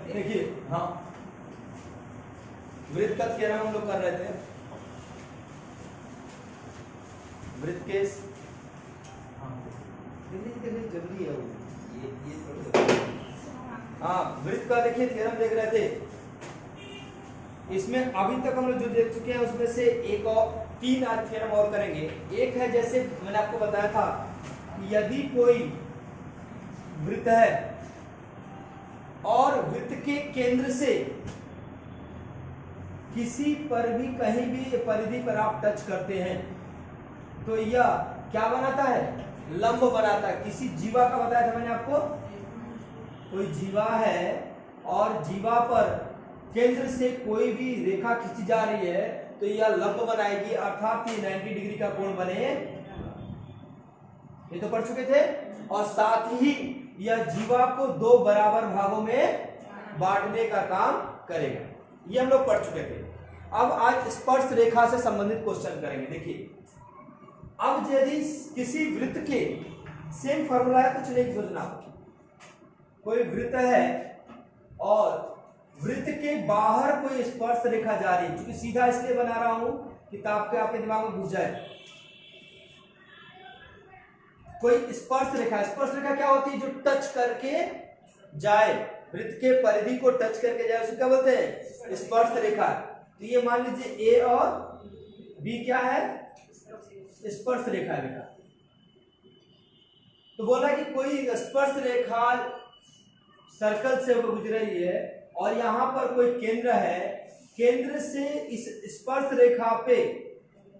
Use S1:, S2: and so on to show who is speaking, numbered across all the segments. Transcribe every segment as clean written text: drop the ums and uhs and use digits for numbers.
S1: देखिए, हाँ, वृत्त का थ्योरम हम लोग कर रहे थे। वृत्त के जल्दी है वो, ये थोड़ी, हाँ, वृत्त का देखिए थ्योरम देख रहे थे। इसमें अभी तक हम लोग जो देख चुके हैं उसमें से एक और 3 आज थ्योरम और करेंगे। एक है, जैसे मैंने आपको बताया था, यदि कोई वृत्त है और वृत्त के केंद्र से किसी पर भी कहीं भी परिधि पर आप टच करते हैं तो यह क्या बनाता है? लंब बनाता है। किसी जीवा का बताया था मैंने आपको, कोई जीवा है और जीवा पर केंद्र से कोई भी रेखा खींची जा रही है तो यह लंब बनाएगी, अर्थात 90 डिग्री का कोण बने, ये तो पढ़ चुके थे। और साथ ही यह जीवा को 2 बराबर भागों में बांटने का काम करेगा, ये हम लोग पढ़ चुके थे। अब आज स्पर्श रेखा से संबंधित क्वेश्चन करेंगे। देखिए, अब यदि किसी वृत्त के सेम फॉर्मूला है, कुछ नहीं सोचना, कोई वृत्त है और वृत्त के बाहर कोई स्पर्श रेखा जा रही है, क्योंकि सीधा इसलिए बना रहा हूं कि आपके दिमाग में घुस जाए। कोई स्पर्श रेखा क्या होती है? जो टच करके जाए, वृत्त के परिधि को टच करके जाए, उसको क्या बोलते हैं? स्पर्श रेखा। तो ये मान लीजिए ए और बी क्या है? स्पर्श रेखा बेटा। तो बोला कि कोई स्पर्श रेखा सर्कल से होकर गुजर रही है और यहां पर कोई केंद्र है, केंद्र से इस स्पर्श रेखा पे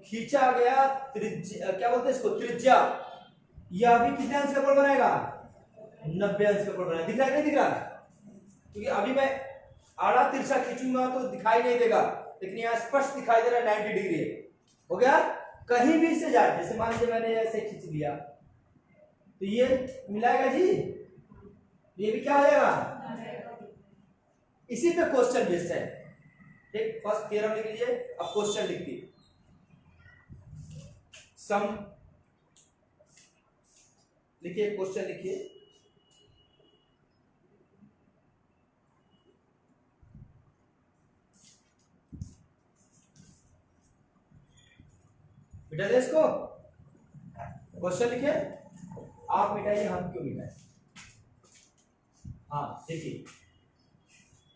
S1: खींचा गया त्रिज्या, क्या बोलते हैं इसको? त्रिज्या। यह भी कितने अंश का कोण बनाएगा? 90 अंश का कोण बनाएगा। दिख रहा है, नहीं दिख रहा? क्योंकि अभी मैं आड़ा तिरछा खींचूंगा तो दिखाई नहीं देगा, लेकिन यहाँ स्पष्ट दिखाई दे रहा है 90 डिग्री है। हो गया? कहीं भी से जाए, जैसे मान लीजिए मैंने ऐसे खींच लिया तो ये मिलाएगा जी, ये भी क्या हो जाएगा? इसी पे क्वेश्चन बेस्ड है। ठीक, फर्स्ट थ्योरम लिख लीजिए, अब क्वेश्चन लिखिए। सम लिखिए, क्वेश्चन लिखिए। मिटा दे इसको, क्वेश्चन लिखिए। आप मिटाइए, हम क्यों मिटाए? हाँ देखिए,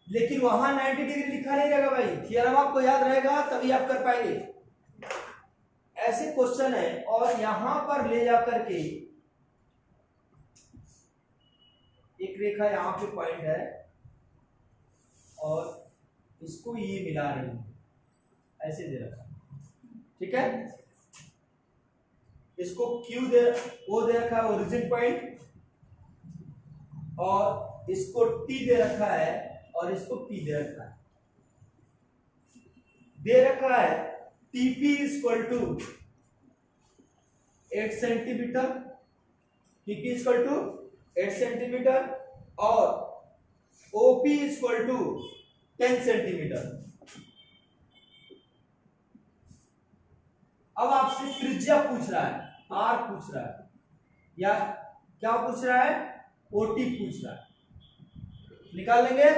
S1: लेकिन वहां 90 डिग्री लिखा नहीं रहेगा भाई, थ्योरम आपको याद रहेगा तभी आप कर पाएंगे। ऐसे क्वेश्चन है और यहां पर ले जाकर के एक रेखा यहां पे पॉइंट है और इसको ये मिला रही है, ऐसे दे रखा, ठीक है? इसको Q दे, O दे रखा है ओरिजिन पॉइंट, और इसको T दे रखा है और इसको P दे रखा है। दे रखा है TP equal to 8 centimetre, TP equal to 8 centimetre और OP इक्वल टू 10 सेंटीमीटर। अब आपसे त्रिज्या पूछ रहा है, R पूछ रहा है, या क्या पूछ रहा है? OT पूछ रहा है। निकाल लेंगे?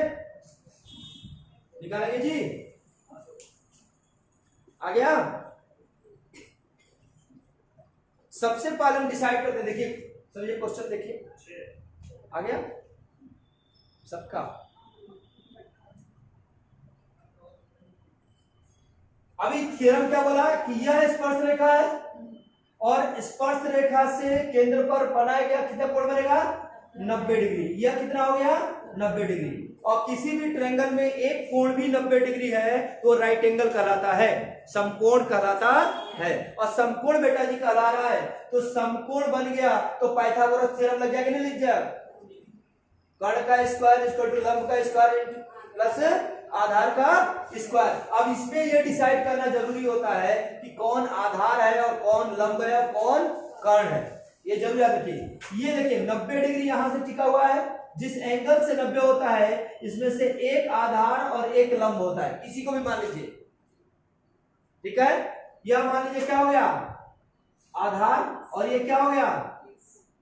S1: निकालेंगे जी? आ गया? सबसे पहले हम डिसाइड करते हैं। देखिए सर, ये क्वेश्चन देखिए, आ गया सबका? अभी थ्योरम क्या बोला कि यह स्पर्श रेखा है और स्पर्श रेखा से केंद्र पर बनाया गया कितना कोण बनेगा? 90 डिग्री। यह कितना हो गया? 90 डिग्री। और किसी भी ट्रायंगल में एक कोण भी 90 डिग्री है तो राइट एंगल कहलाता है, समकोण कहलाता है। और समकोण बेटा जी कहला रहा है तो समकोण बन गया तो पाइथागोरस थ्योरम लग जाएगा, नहीं लग जाएगा? कर्ण का स्क्वायर इक्वल टू लंब का स्क्वायर प्लस आधार का स्क्वायर। अब इसमें यह डिसाइड करना जरूरी होता है कि कौन आधार है और कौन लंब है और कौन कर्ण है, ये जरूर याद रखिए। ये देखिए 90 डिग्री यहां से टिका हुआ है, जिस एंगल से 90 होता है इसमें से एक आधार और एक लंब होता है, किसी को भी मान लीजिए, ठीक है? यह मान लीजिए क्या हो गया? आधार, और ये क्या हो गया?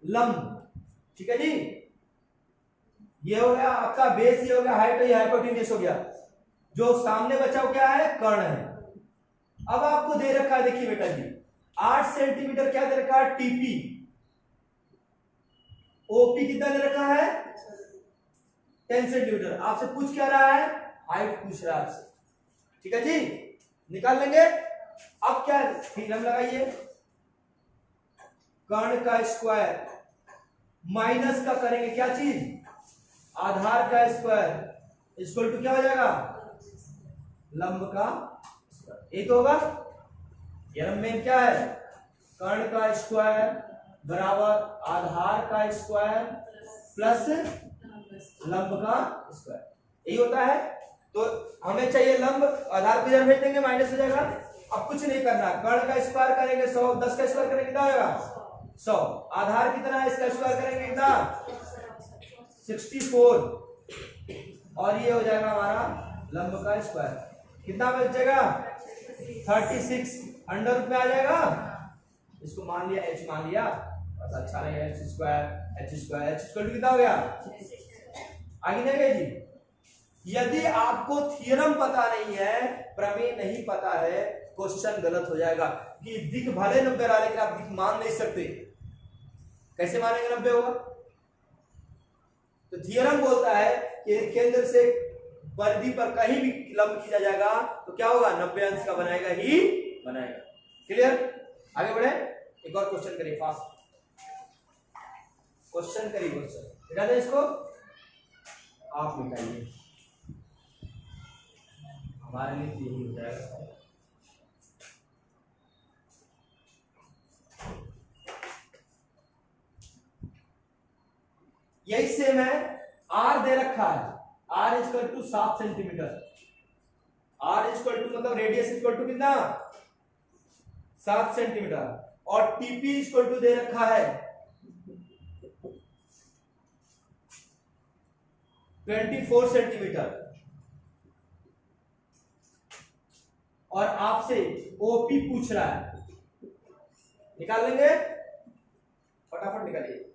S1: लंब, ठीक है जी? ये हो गया आपका बेस, ये हो गया हाइट, ये हाइपोटेन्यूस हो गया। जो सामने बचा वो क्या है, कर्ण है। अब आपको दे रखा है, देखिए बेटा जी 8 सेंटीमीटर क्या दे रखा है, टीपी। ओपी कितना दे रखा है, 10 सेंटीमीटर। आपसे पूछ क्या रहा है, हाइट पूछ रहा है आपसे, ठीक है जी, निकाल लेंगे। अब क्या थ्योरम लगाइए, कर्ण का स्क्वायर माइनस का करेंगे क्या चीज, आधार का स्क्वायर इक्वल टू क्या हो जाएगा, लंब का स्क्वायर। एक होगा थ्योरम में क्या है, कर्ण का स्क्वायर बराबर आधार का स्क्वायर प्लस लंब का स्क्वायर, यही होता है। तो हमें चाहिए लंब, आधार को इधर भेज देंगे, माइनस हो जाएगा। अब कुछ नहीं करना, कर्ण का स्क्वायर करेंगे 100, 10 का स्क्वायर करेंगे कितना होगा 100, आधार कितना है, इसका स्क्वायर करेंगे कितना 64, और ये हो जाएगा हमारा लंब का स्क्वायर, कितना बचेगा 36, अंडर रूट में आ जाएगा। इसको मान लिया h मान लिया, बस अच्छा लगेगा, h स्क्वायर कितना हो गया, आगे नहीं गए जी। यदि आपको थ्योरम पता नहीं है, प्रमेय नहीं पता है, क्वेश्चन गलत हो जाएगा कि दिख भले 90 रहा लेकिन आप दिख मान नहीं सकते, कैसे मानेंगे 90 होगा। तो थ्योरम बोलता है कि केंद्र से परिधि पर कहीं भी लंब खींचा जाएगा तो क्या होगा, 90 अंश का बनाएगा ही बनाएगा। क्लियर, आगे बढ़े, एक और क्वेश्चन करिए, फास्ट क्वेश्चन करिए, क्वेश्चन मिटा दे इसको, आप मिटाइए, हमारे लिए यही हो जाएगा। यही सेम है, आर दे रखा है, R equal to 7 centimetre, R equal to मतलब रेडियस इक्वल टू कितना 7 सेंटीमीटर, और टीपी इक्वल टू दे रखा है 24 सेंटीमीटर, और आपसे ओपी पूछ रहा है, निकाल लेंगे, फटाफट निकालिए।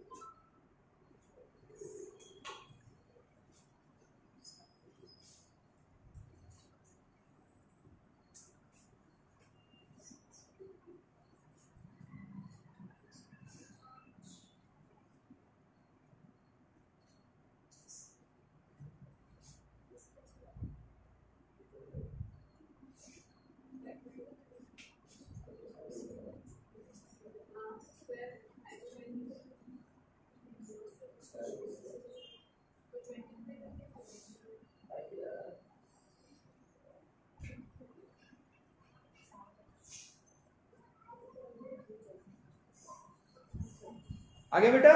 S1: आगे बेटा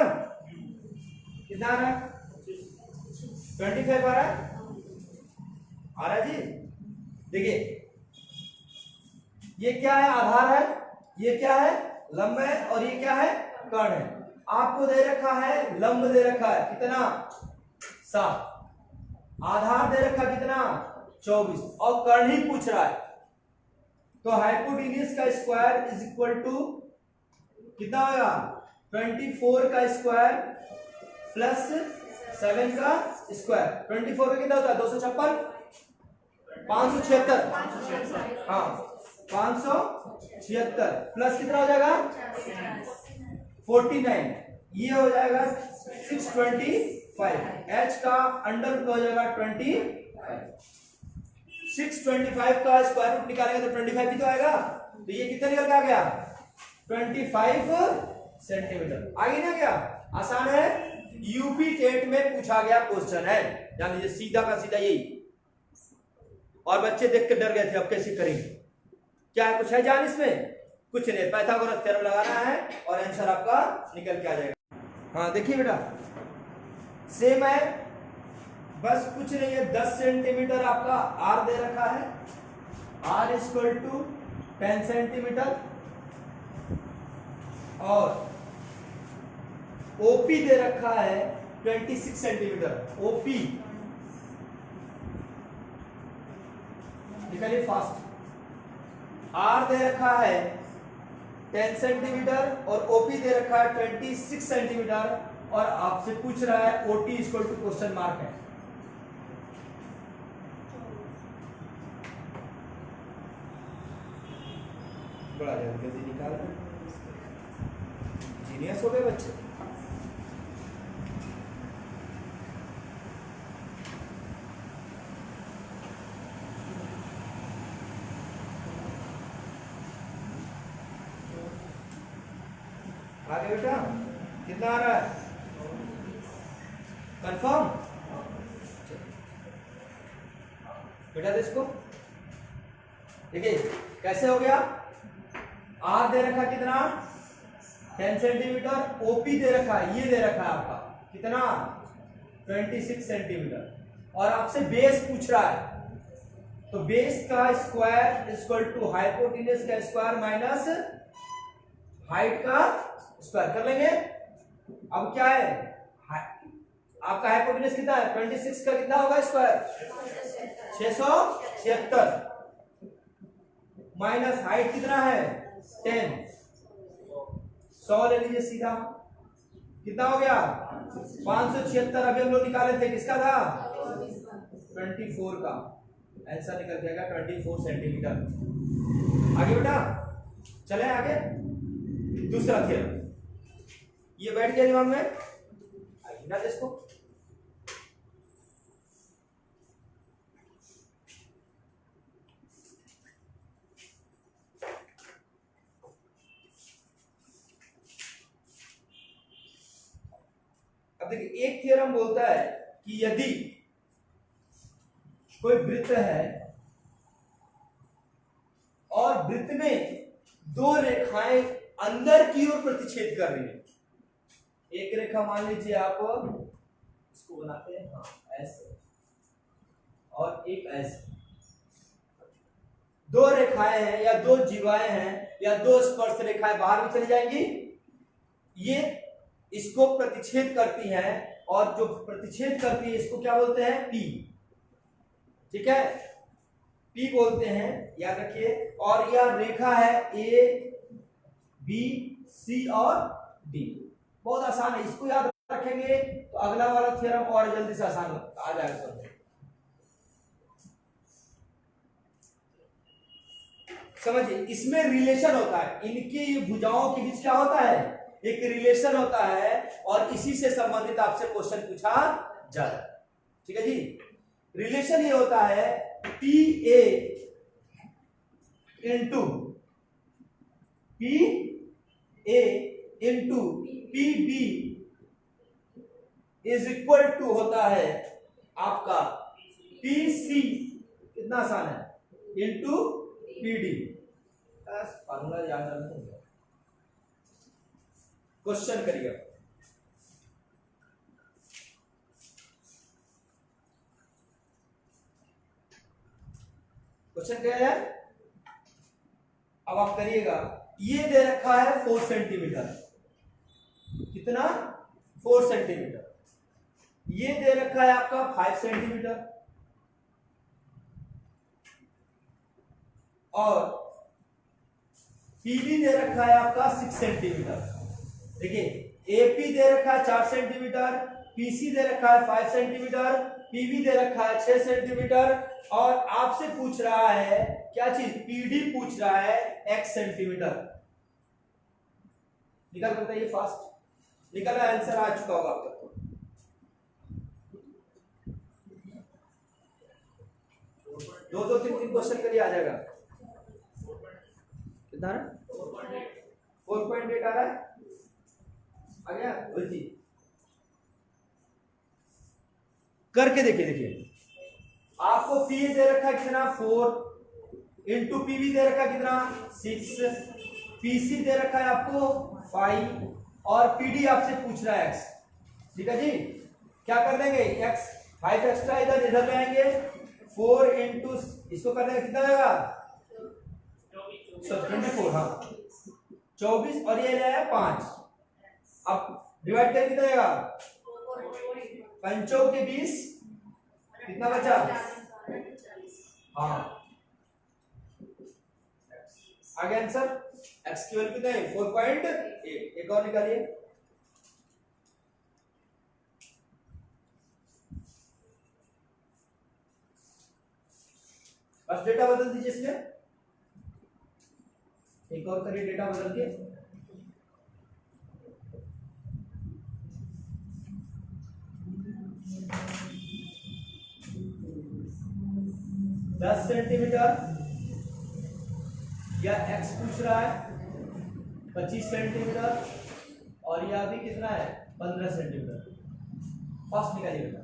S1: कितना आ रहा है, 25 आ रहा है जी। देखिए ये क्या है, आधार है, ये क्या है लंब है, और ये क्या है कर्ण है। आपको दे रखा है लंब दे रखा है कितना 7, आधार दे रखा कितना 24, और कर्ण ही पूछ रहा है। तो हाइपोटेन्यूस का स्क्वायर इज इक्वल टू कितना होगा 24 का स्क्वायर प्लस 7 का स्क्वायर। 24 का कितना होता है 256, 576, हाँ 576 प्लस कितना हो जाएगा 49, ये हो जाएगा 625, h का अंडर रूट हो जाएगा 25, 625 का स्क्वायर रूट निकालेंगे तो 25 ही तो आएगा, तो ये कितना निकल के आ गया 25 सेंटीमीटर। आगे ना क्या आसान है, यूपी टेट में पूछा गया क्वेश्चन है, जान लीजिए सीधा का सीधा यही, और बच्चे देख के डर गए थे अब कैसे करेंगे, क्या है कुछ है जान इसमें, कुछ नहीं, पाइथागोरस थ्योरम लगाना है और आंसर आपका निकल के आ जाएगा। हाँ देखिए बेटा सेम है, बस कुछ नहीं है, 10 सेंटीमीटर आपका आर दे रखा है, आर इक्वल टू 10 सेंटीमीटर, और ओपी दे रखा है 26 सेंटीमीटर, ओपी निकालिए फास्ट, आर दे रखा है 10 सेंटीमीटर और ओपी दे रखा है 26 सेंटीमीटर, और आपसे पूछ रहा है OT equal to question mark है। बड़ा जल्दी निकाल, जीनियस हो गए बच्चे। आगे बेटा कितना आ रहा है, कंफर्म? बेटा इसको देखिए कैसे हो गया। आर दे रखा कितना 10 सेंटीमीटर, ओपी दे रखा है, ये दे रखा है आपका कितना 26 सेंटीमीटर, और आपसे बेस पूछ रहा है, तो बेस का स्क्वायर इक्वल टू हाइपोटेन्यूज का स्क्वायर माइनस हाइट का स्क्वायर कर लेंगे। अब क्या है, आपका हाइपोटेन्यूज कितना है 26 का कितना होगा स्क्वायर 676, माइनस हाइट कितना है 10, 100 ले लीजिए सीधा, कितना हो गया 576। अभी हम लोग निकाले थे किसका था 24 का, आंसर निकल जाएगा 24 सेंटीमीटर। आगे बेटा चले आगे, दूसरा थ्योरम ये बैठ गया दिमाग में, आगे ना इसको अब देखिए। एक थ्योरम बोलता है कि यदि कोई वृत्त है और वृत्त में दो रेखाएं अंदर की ओर प्रतिच्छेद कर रही है, एक रेखा मान लीजिए आप इसको बनाते हैं हाँ ऐसे, और एक ऐसे, दो रेखाएं हैं या दो जीवाएं हैं या दो स्पर्श रेखाएं बाहर भी चली जाएंगी, ये इसको प्रतिच्छेद करती हैं, और जो प्रतिच्छेद करती है इसको क्या बोलते हैं पी, ठीक है पी बोलते हैं, याद रखिए। और यह रेखा है ए बी सी और डी, बहुत आसान है, इसको याद रखेंगे तो अगला वाला थ्योरम और जल्दी से आसान आ जाएगा समझ। समझिए इसमें रिलेशन होता है, इनकी भुजाओं के बीच क्या होता है एक रिलेशन होता है, और इसी से संबंधित आपसे क्वेश्चन पूछा जाता है, ठीक है जी। रिलेशन ये होता है P A into P A into P B is equal to होता है आपका पी सी, कितना आसान है इंटू पी डी, फार्मूला याद रखना। क्वेश्चन करिए, क्वेश्चन क्या है अब आप करिएगा। ये दे रखा है 4 सेंटीमीटर, कितना 4 सेंटीमीटर, ये दे रखा है आपका 5 सेंटीमीटर, और पीबी दे रखा है आपका 6 सेंटीमीटर। देखिए एपी दे रखा है 4 सेंटीमीटर, पीसी दे रखा है 5 सेंटीमीटर, पीबी दे रखा है 6 सेंटीमीटर, और आपसे पूछ रहा है क्या चीज पीडी पूछ रहा है x सेंटीमीटर। निकल करता है ये फास्ट, निकल रहा आंसर आ चुका होगा आपका। दो तीन क्वेश्चन के लिए आ जाएगा, कितना 4.8 आ रहा है, आ गया जी। करके देखिए आपको पी दे रखा है कितना 4 इंटू पीवी दे रखा है कितना 6, पीसी दे रखा है आपको 5, और पीडी आपसे पूछ रहा है x, ठीक है जी। क्या कर देंगे x 5 एक्स्ट्रा इधर ले आएंगे, 4 इंटू इसको कर देंगे कितना आएगा 24, हाँ 24, और ये ले आया 5, अब डिवाइड करके कितना आएगा 5 के 20, कितना बचा हाँ आगे आंसर x की वैल्यू कितना है 4.8। एक और निकालिए, बस डेटा बदल दीजिए इसमें, एक और करिए डेटा बदल के। दस सेंटीमीटर या एक्स पूछ रहा है 25 सेंटीमीटर और यह अभी कितना है 15 सेंटीमीटर। फर्स्ट निकालिए बेटा।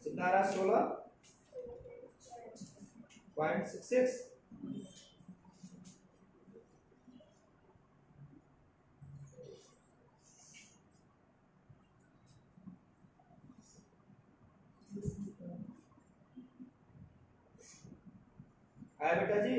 S1: कितना रहा 16.66। आया बेटा जी?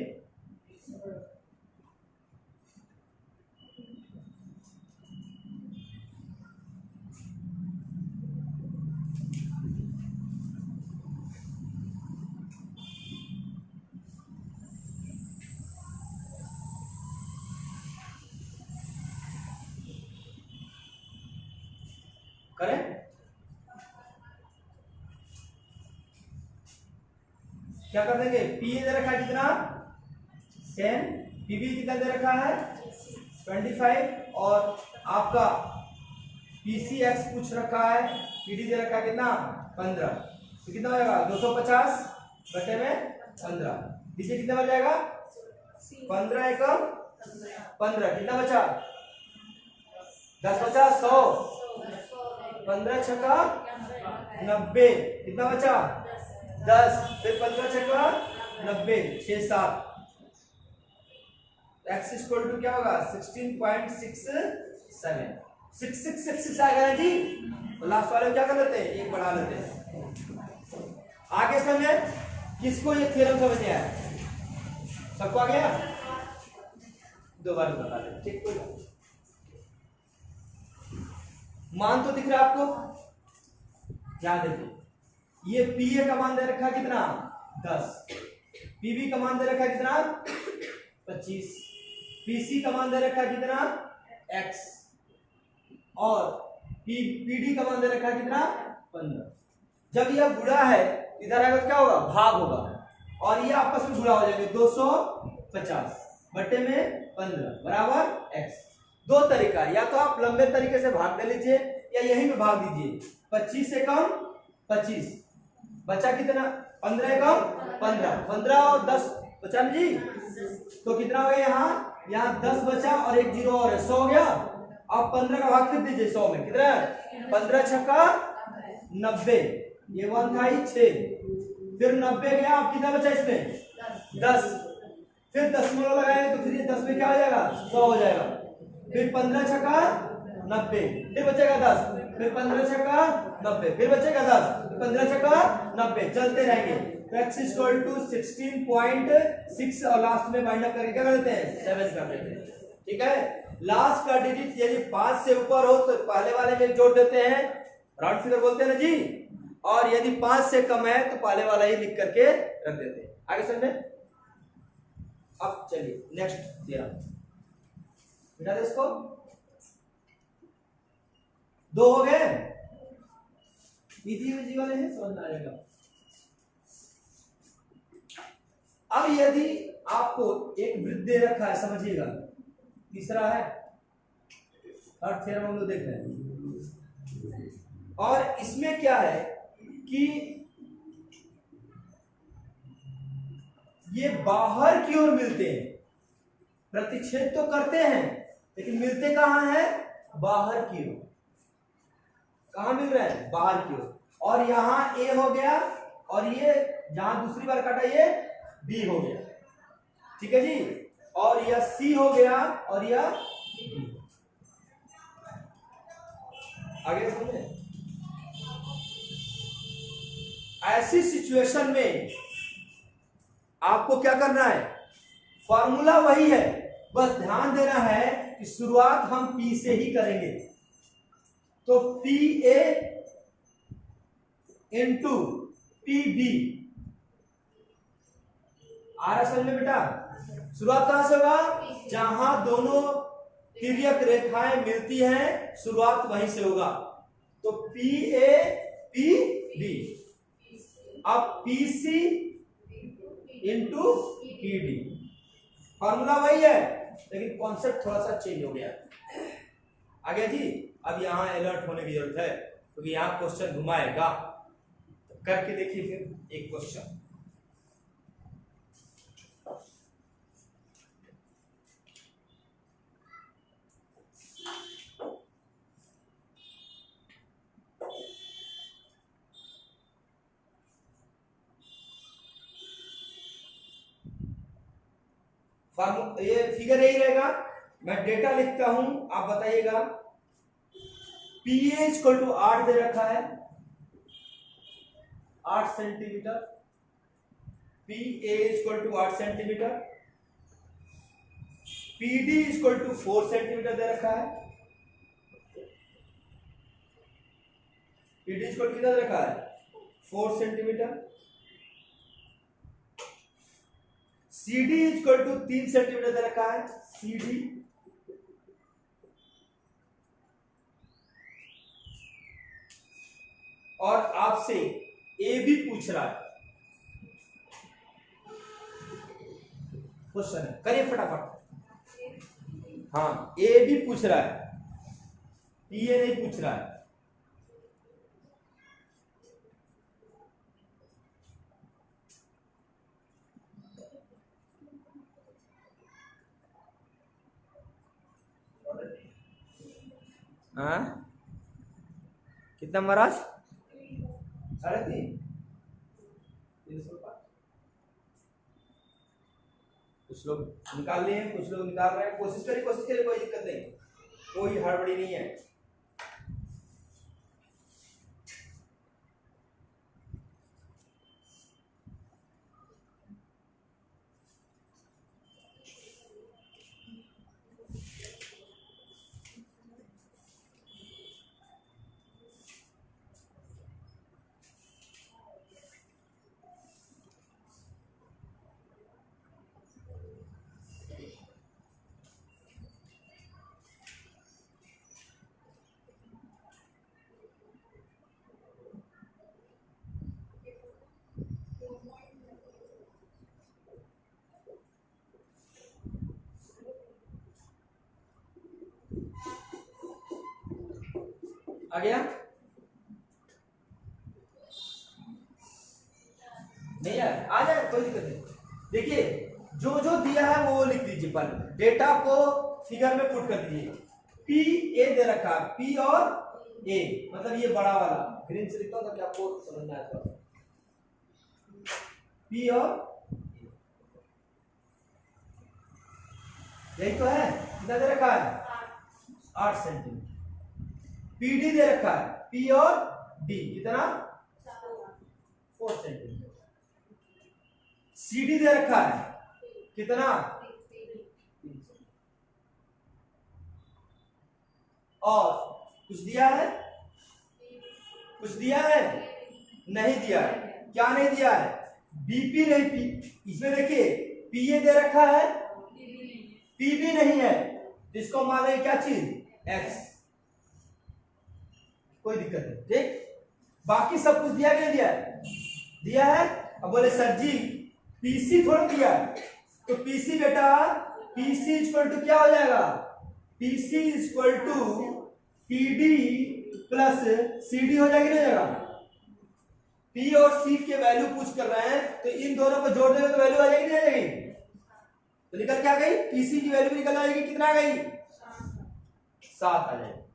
S1: करें? क्या कर देंगे? पी दे रखा है कितना 10, पीबी कितना दे रखा है 25 और आपका पीसी एक्स पूछ रखा है, पीडी दे रखा है कितना 15। तो कितना हो जाएगा 250 बटे में 15। नीचे कितना बच जाएगा 15 एकम 15। कितना बचा 10 बचा 100। 15 छक्का 90। कितना बचा 10। फिर 15 छक्का 90 6 7। x इक्वल टू क्या होगा 16.67। 6666 आ गया जी। तो लास्ट वाले क्या कर लेते हैं एक बढ़ा लेते हैं। आगे समझे किसको ये थ्योरम समझ में आया? सबको आ गया? दोबारा बता दे ठीक। कोई मान तो दिख रहा है आपको? ध्यान देखिए ये पी ए का मान दे रखा कितना 10, पीबी का मान दे रखा कितना 25, पीसी का मान दे रखा कितना x और पीडी का मान दे रखा कितना 15। जब यह गुणा है इधर आएगा क्या होगा भाग होगा और ये आपस में गुणा हो जाएंगे 250 बटे में 15 बराबर x। दो तरीका, या तो आप लंबे तरीके से भाग दे लीजिए या यहीं पे भाग दीजिए। 25 से कम 25 बचा कितना 15 एकम 15, 15 और 10 बचा जी। तो कितना हो गया यहाँ 10 बचा और एक जीरो और है 100 हो गया। अब 15 का भाग कर दीजिए 100 में कितना 15 छक्का 90। ये 1 था ही 6, फिर 90 गया। अब कितना बचा इसमें 10, फिर दशमलव लगाए तो फिर ये 10 में क्या हो जाएगा 100 हो जाएगा। फिर 15 छक्का 90, फिर बचेगा 10, फिर 15 छक्का 90, फिर बचेगा 10, 15 छक्का 90, चलते रहेंगे। तो x इक्वल टू 16.6 और लास्ट में बाइंड अप करके क्या कर देते हैं 7 कर देते हैं। ठीक है, लास्ट का डिजिट यदि 5 से ऊपर हो तो पहले वाले में जोड़ देते हैं, राउंड फिगर बोलते हैं ना जी। और यदि 5 से कम है तो पहले वाला ही लिख करके रख देते हैं। आगे समझे? अब चलिए नेक्स्ट थ्योरम बिठा दे इसको। 2 हो गए, इजी वाले हैं समझ में आ जाएगा। अब यदि आपको एक वृत्त दे रखा है समझिएगा, तीसरा है थर्ड थ्योरम हम लोग देख रहे हैं। और इसमें क्या है कि ये बाहर की ओर मिलते हैं, प्रतिच्छेद तो करते हैं लेकिन मिलते कहां हैं बाहर की ओर। कहां मिल रहे हैं बाहर की ओर। और यहां ए हो गया और ये जहां दूसरी बार काटा ये बी हो गया। ठीक है जी, और यह सी हो गया और यह डी। आगे समझे? ऐसी सिचुएशन में आपको क्या करना है, फॉर्मूला वही है, बस ध्यान देना है कि शुरुआत हम पी से ही करेंगे। तो P A into P B आ रहा समझ में बेटा। शुरुआत कहां से होगा, जहां दोनों तिर्यक रेखाएं मिलती हैं शुरुआत वहीं से होगा। तो पी ए पी बी, अब P C into P D, formula वही है लेकिन कॉन्सेप्ट थोड़ा सा चेंज हो गया। आ गया जी। अब यहां अलर्ट होने की जरूरत है क्योंकि यहां क्वेश्चन घुमाएगा, तो करके देखिए फिर एक क्वेश्चन। ये फिगर यही रहेगा, मैं डेटा लिखता हूं, आप बताइएगा। पी ए इक्वल टू 8 दे रखा है, 8 centimetre. P A equal to 8 centimetre. P D equal to 4 centimetre दे रखा है। पी डी इक्वल कितना दे रखा है, 4 centimetre. C D equal to 3 centimetre दे रखा है, सी डी। और आपसे ए भी पूछ रहा है, क्वेश्चन है, करिए फटाफट। हाँ, ए भी पूछ रहा है, पी ए नहीं पूछ रहा है। हाँ कितना महाराज, 3.5। कुछ लोग निकाल लिए हैं, कुछ लोग निकाल रहे हैं। कोशिश करिए कोई दिक्कत नहीं, कोई हड़बड़ी नहीं है। आ गया, नहीं यार, आ जाए, कोई दिक्कत नहीं। देखिए जो जो दिया है वो लिख दीजिए, पर डेटा को फिगर में पुट कर दीजिए। पी ए दे रखा है, पी और ए मतलब ये बड़ा वाला ग्रीन से लिखता हूं ताकि आपको समझ में आए। पी और यही तो है, कितना दे रखा है, 8 सेंटीमीटर। पीडी दे रखा है, पी और डी कितना, 4 सेंटीमीटर। सीडी दे रखा है कितना, और कुछ दिया है, कुछ दिया है, नहीं दिया है। क्या नहीं दिया है, बीपी नहीं, पी इसमें देखिए पीए दे रखा है, पीबी नहीं है, जिसको मान लें क्या चीज, एक्स। कोई दिक्कत नहीं, ठीक। बाकी सब कुछ दिया, क्या दिया है, दिया है। अब बोले सर जी पीसी थोड़ा दिया है, तो पीसी बेटा, पीसी इक्वल टू क्या हो जाएगा, PC equal to PD plus CD हो जाएगी, नहीं जाएगा। पी और सी के वैल्यू पूछ कर रहे हैं तो इन दोनों को जोड़ देंगे तो वैल्यू आ जाएगी, नहीं आ जाएगी। तो निकल क्या गई, पीसी की वैल्यू निकल आएगी, कितना आ गई, 7 आ जाएगी।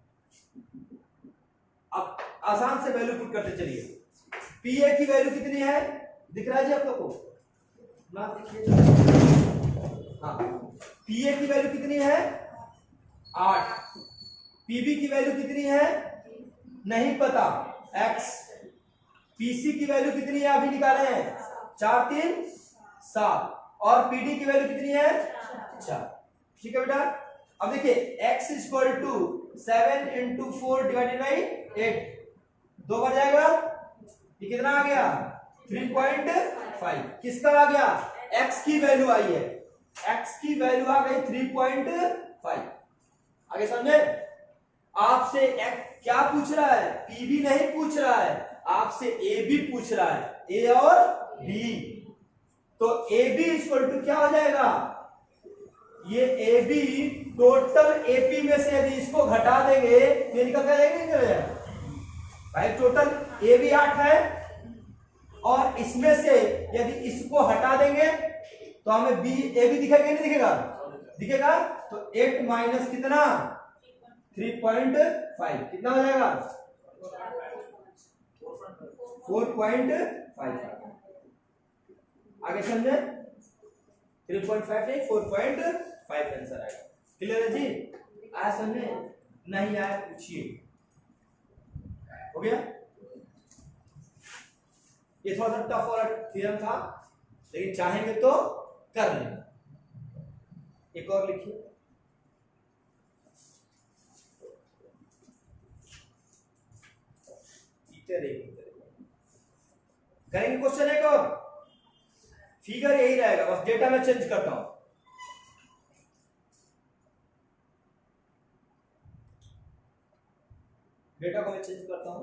S1: अब आसान से वैल्यू पुट करते चलिए। पीए की वैल्यू कितनी है, दिख रहा है जी आप लोग को, ना देखिए। हाँ, पीए की वैल्यू कितनी है, 8। पीबी की वैल्यू कितनी है, नहीं पता, x। पीसी की वैल्यू कितनी है, अभी निकाले हैं, 4 3 7। और पीडी की वैल्यू कितनी है, 4। ठीक है बेटा। अब देखिए x equal to 7 into 4 divided by 8, 2 बार जाएगा, ये कितना आ गया 3.5। किसका आ गया, x की वैल्यू आई है, x की वैल्यू आ गई 3.5। आगे समझे। आपसे x क्या पूछ रहा है, p भी नहीं पूछ रहा है, आपसे a भी पूछ रहा है, a और b। तो ए बी इक्वल टू क्या हो जाएगा, ये ए बी टोटल एपी में से यदि इसको घटा देंगे तो निकल जाएगा भाई। टोटल ए बी 8 है और इसमें से यदि इसको हटा देंगे तो हमें बी ए बी दिखेगा नहीं दिखेगा, दिखेगा। तो 8 माइनस कितना 3.5 कितना हो जाएगा 4.5। आगे समझे, 3.5 नहीं 4.5 आंसर आएगा। क्लियर है जी, आया समझे, नहीं आया पूछिए। हो गया, ये थोड़ा सा टफ वाला थ्योरम था लेकिन चाहेंगे तो कर लेंगे। एक और लिखिए, करेंगे क्वेश्चन एक और, फिगर यही रहेगा, बस डेटा में चेंज करता हूं। डेटा को मैं चेंज करता हूं।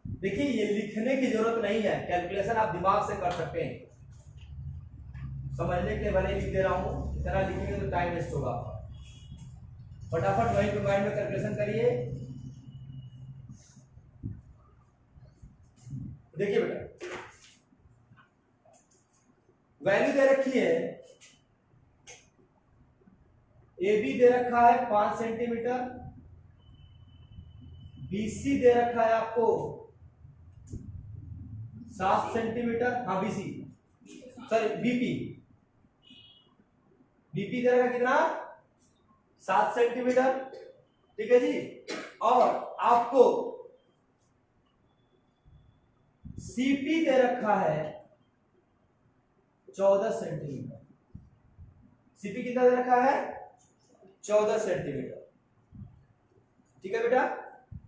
S1: देखिए ये लिखने की जरूरत नहीं है, कैलकुलेशन आप दिमाग से कर सकते हैं। समझने के लिए भले लिख दे रहा हूं, इतना लिखेंगे तो टाइम वेस्ट होगा। फटाफट वही पे माइंड में कैलकुलेशन करिए। देखिए बेटा, वैल्यू दे रखी है, ए बी दे रखा है 5 सेंटीमीटर, बीसी दे रखा है आपको 7 सेंटीमीटर, हाँ बीसी सॉरी बीपी, बीपी दे रखा कितना 7 सेंटीमीटर, ठीक है जी। और आपको सीपी दे रखा है 14 सेंटीमीटर। सीपी कितना दे रखा है 14 सेंटीमीटर, ठीक है बेटा।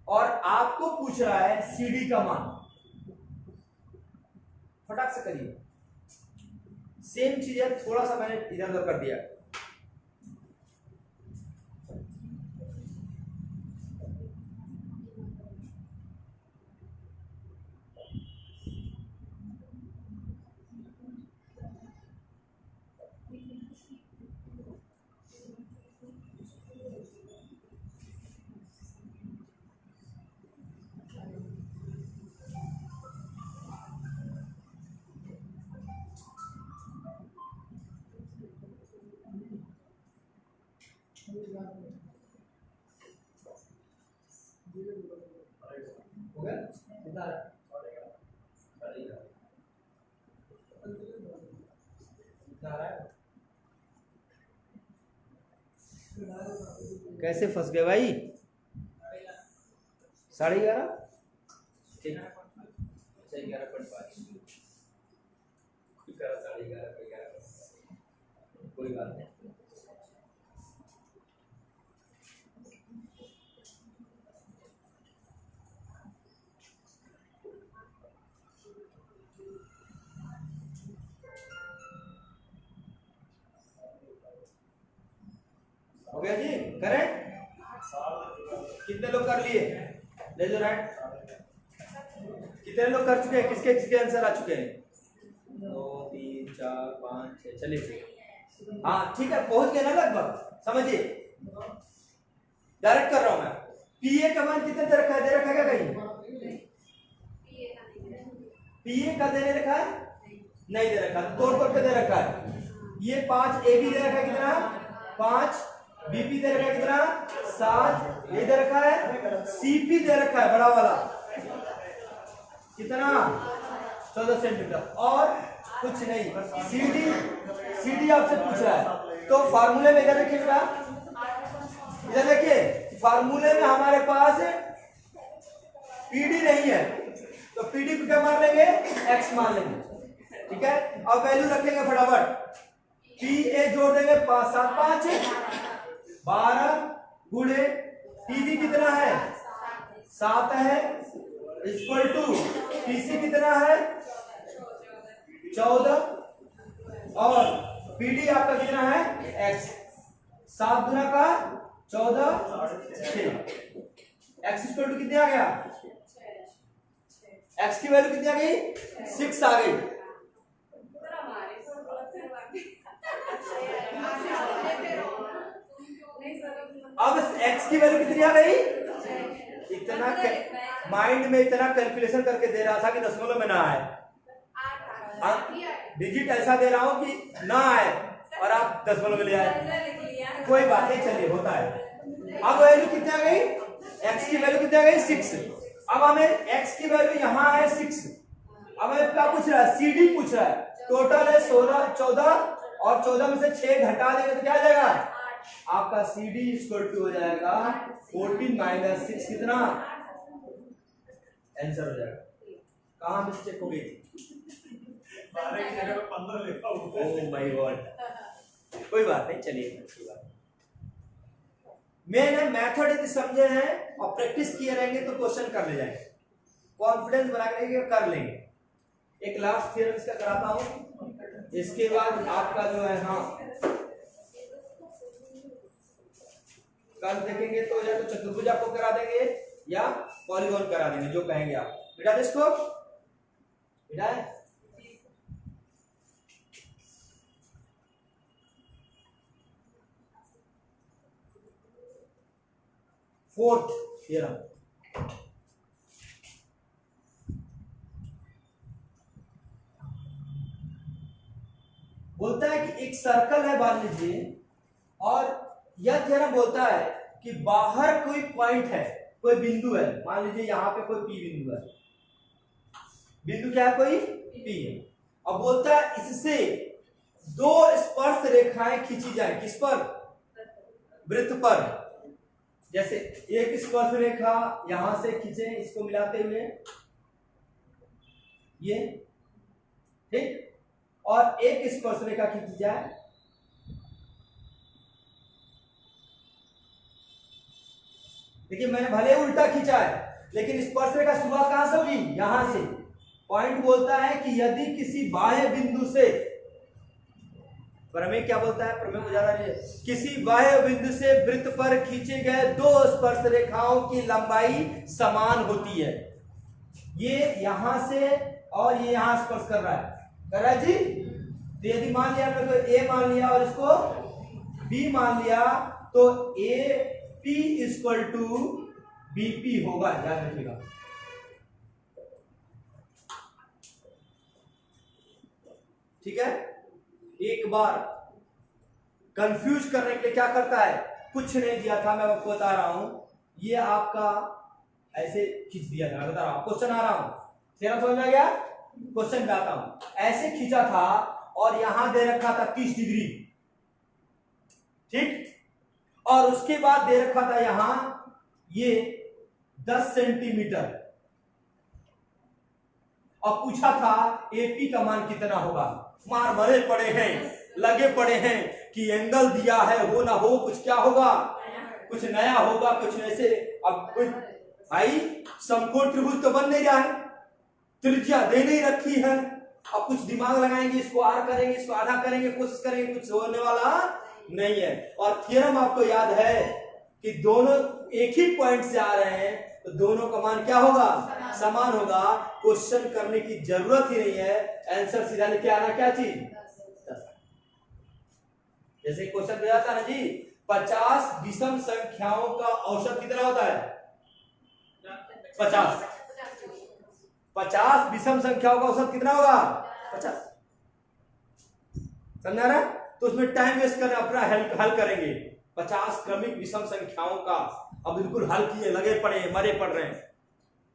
S1: और आपको पूछ रहा है सीडी का मान, फटाक से करिए। सेम चीज है, थोड़ा सा मैंने इधर उधर कर दिया। हो गया कितना कैसे फंस गए भाई, 11:30, ठीक है 11.5 कोई बात नहीं। हो गया जी, करें कितने लोग कर लिए, ले लो राइट। कितने लोग कर चुके हैं, किसके किसके आंसर आ चुके हैं 2 3 4 5 6, चलिए हाँ ठीक है, पहुंच गए ना लगभग। समझिए डायरेक्ट कर रहा हूं मैं। पीए का मान कितने दे रखा है, दे रखा है क्या कहीं, पीए का देने रखा है नहीं दे रखा, तौर पे दे रखा है। ये 5 ए बी दे रखा है कितना 5, बीपी दे रखा है कितना 7, ये दे रखा है, सीपी दे रखा है बड़ा वाला कितना 14 सेंटीमीटर, और कुछ नहीं। सीडी आपसे पूछ रहा है, तो फार्मूले में इधर देखिए बेटा, इधर देखिए फार्मूले में हमारे पास पीडी नहीं है, तो पीडी को क्या मान लेंगे, एक्स मान लेंगे, ठीक है, अब वैल्यू रखेंगे फटाफट। पी ए जोड़ देंगे 5 7 5 12 गुणे पीबी कितना है 7 है इक्वल टू पीसी कितना है 14 और पीडी आपका कितना है एक्स। 7 गुना का 14 6 एक्स इक्वल टू कितने आ गया एक्स की वैल्यू कितनी आ गई 6 आ गई। अब x की वैल्यू कितनी आ गई इतना माइंड में इतना कैलकुलेशन करके दे रहा था कि दशमलव में ना आए, डिजिट ऐसा दे रहा हूं कि ना आए और आप दशमलव में ले आए, कोई बात नहीं चलिए होता है। अब वैल्यू कितनी आ गई x की वैल्यू कितनी आ गई 6। अब हमें x की वैल्यू यहाँ है 6। अब हमें क्या पूछ रहा है CD पूछ रहा है। टोटल है 16 14 और 14 में से 6 घटा देंगे तो क्या आ जाएगा आपका CD इक्वल टू हो जाएगा 14 माइनस 6 कितना आंसर हो जाएगा। कहां मिस्टेक हो गई
S2: 12 की जगह 15 लिखा हुआ है।
S1: ओह माय गॉड, कोई बात नहीं चलिए अच्छी बात। मैंने मेथड यदि समझे हैं और प्रैक्टिस किए रहेंगे तो क्वेश्चन कर ले जाएंगे, कॉन्फिडेंस बना के कर लेंगे। एक लास्ट थ्योरम इसका कराता हूं, इसके बाद आपका जो है हाँ कल देखेंगे तो या तो चतुर्भुज आपको करा देंगे या पॉलीगॉन करा देंगे, जो कहेंगे आप। बेटा इसको बेटा फोर्थ थ्योरम बोलता है कि एक सर्कल है मान लीजिए और यह थ्योरम बोलता है कि बाहर कोई पॉइंट है, कोई बिंदु है, मान लीजिए यहां पे कोई पी बिंदु है, बिंदु क्या है कोई पी है। अब बोलता है इससे 2 स्पर्श रेखाएं खींची जाए, किस पर वृत्त पर। जैसे एक स्पर्श रेखा यहां से खींचे इसको मिलाते हुए ये ठीक, और एक स्पर्श रेखा खींची जाए देखिए मैंने भले उल्टा खींचा है लेकिन स्पर्श रेखा शुरुआत कहां से होगी यहां से। पॉइंट बोलता है कि यदि किसी बाह्य बिंदु से, प्रमेय क्या बोलता है, प्रमेय को ज्यादा नहीं है, किसी बाह्य बिंदु से वृत्त पर खींचे गए 2 स्पर्श रेखाओं की लंबाई समान होती है। ये यहां से और ये यहां स्पर्श कर रहा है जी। तो यदि मान लिया हमने तो ए मान लिया और इसको बी मान लिया तो A P equal to BP होगा, याद रखिएगा। ठीक है, एक बार कंफ्यूज करने के लिए क्या करता है, कुछ नहीं दिया था मैं आपको बता रहा हूं, ये आपका ऐसे खींच दिया था, बता रहा हूं क्वेश्चन आ रहा हूं, तेरा समझ में आ गया, क्वेश्चन पे आता हूं। ऐसे खींचा था और यहां दे रखा था 30 डिग्री, ठीक, और उसके बाद दे रखा था यहां ये 10 सेंटीमीटर और पूछा था एपी का मान कितना होगा। मार भरे पड़े हैं, लगे पड़े हैं कि एंगल दिया है, हो ना हो कुछ क्या होगा, कुछ नया होगा, कुछ ऐसे। अब कुछ भाई समकोण त्रिभुज तो बन नहीं रहा है, त्रिज्या दे नहीं रखी है, अब कुछ दिमाग लगाएंगे, इसको आर करेंगे, इसको आधा करेंगे, कोशिश करेंगे, कुछ होने वाला नहीं है। और थ्योरम आपको याद है कि दोनों एक ही पॉइंट से आ रहे हैं तो दोनों का मान क्या होगा, समान होगा। क्वेश्चन करने की जरूरत ही नहीं है, आंसर सीधा लेके आना क्या चीज। जैसे क्वेश्चन दिया था ना जी, 50 विषम संख्याओं का औसत कितना होता है 50। 50 विषम संख्याओं का औसत कितना होगा 50, समझा रहा है। तो उसमें टाइम वेस्ट करना, अपना हल करेंगे 50 क्रमिक विषम संख्याओं का। अब बिल्कुल हल किए, लगे पड़े, मरे पड़ रहे हैं।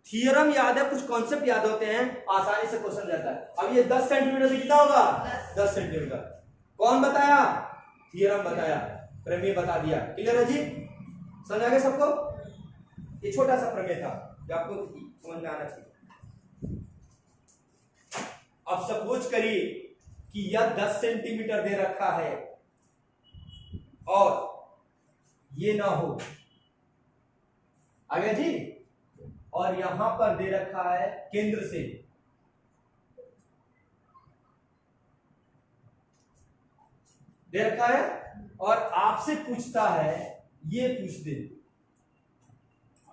S1: थ्योरम याद है, कुछ कॉन्सेप्ट याद होते हैं, आसानी से क्वेश्चन जाता है। अब ये 10 सेंटीमीटर कितना होगा 10 सेंटीमीटर, कौन बताया, थ्योरम बताया, प्रमेय बता दिया। क्लियर है जी, समझ आ गया सबको। ये छोटा सा प्रमेय था जो आपको समझ में आना चाहिए। अब सपोज करिए कि यह 10 सेंटीमीटर दे रखा है और ये ना हो, आ गया जी, और यहां पर दे रखा है केंद्र से दे रखा है और आपसे पूछता है, ये पूछ दे,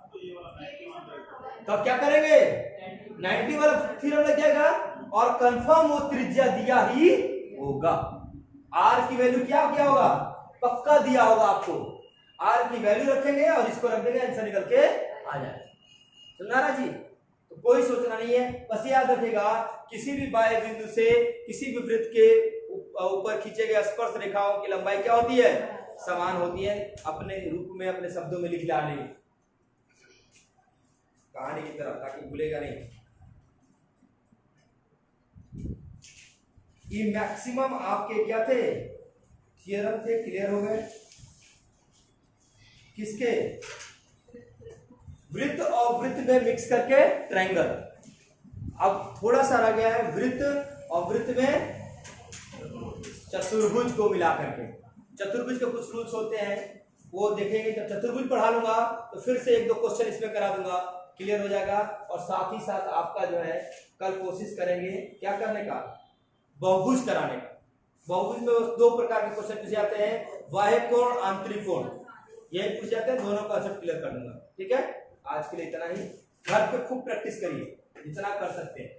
S2: तो ये वाला 90 मान रहे
S1: तब क्या करेंगे? 90 वाला थ्योरम लग जाएगा और कंफर्म वो त्रिज्या दिया ही होगा। आर की वैल्यू क्या क्या होगा? पक्का दिया होगा आपको। आर की वैल्यू रखेंगे और इसको रख देंगे, आंसर निकल के आ जाएगा। समझा ना जी? तो कोई सोचना नहीं है, बस याद रखेगा किसी भी बाह्य बिंदु से किसी भी वृत्त के ऊपर खींचे गए स्पर्श रेखाओं की लंबाई क्या होती है? समान होती है। अपने रूप में अपने शब्दों में लिख डालेंगे कहानी की तरह, ताकि भूलेगा नहीं। ये मैक्सिमम आपके क्या थे? थियरम थे। क्लियर हो गए? किसके? वृत्त और वृत्त में मिक्स करके ट्रायंगल। अब थोड़ा सा रह गया है वृत्त और वृत्त में चतुर्भुज को मिला करके। चतुर्भुज के कुछ रूल्स होते हैं, वो देखेंगे जब चतुर्भुज पढ़ा लूंगा तो फिर से एक दो क्वेश्चन इसमें करा दूंगा, क्लियर हो जाएगा। और साथ ही साथ आपका जो है कल कोशिश करेंगे क्या करने का? बहुभुज कराने का। बहुभुज में दो प्रकार के क्वेश्चन पूछे जाते हैं, बाह्य कोण, आंतरिक कोण, यही पूछे जाते हैं। दोनों का कंसेप्ट क्लियर कर दूंगा। ठीक है, आज के लिए इतना ही। घर पे खूब प्रैक्टिस करिए जितना कर सकते हैं।